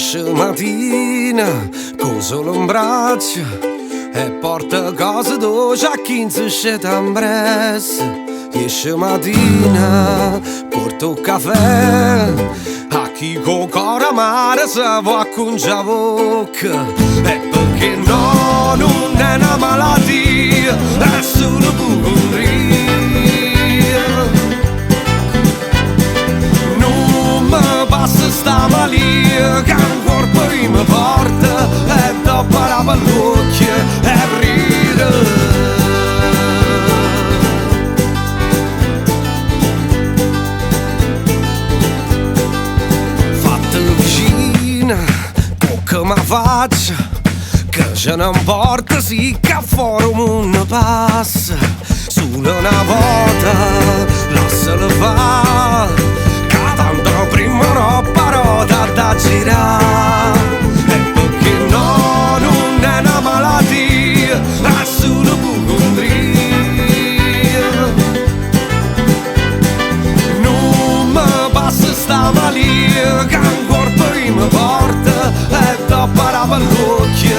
Esce mattina con solo un braccio e porta cose dolci a chi non si sceta in brezza. Esce mattina porta un caffè a chi con cuore amaro si può acconciare bocca. E perché no, non è una malattia, è solo ipocondria. Non mi passa sta malia che ancora poi mi porta e dopo la parrocchia e ride. Che mi faccia, che ce ne importa sì che fuori un mondo passa. Solo una volta lascialo fare, che tanto prima roba rota da girare. E perché no, non è una malattia, è solo ipocondria. Non mi passa sta malia che ancora prima porta e dopo la parrocchia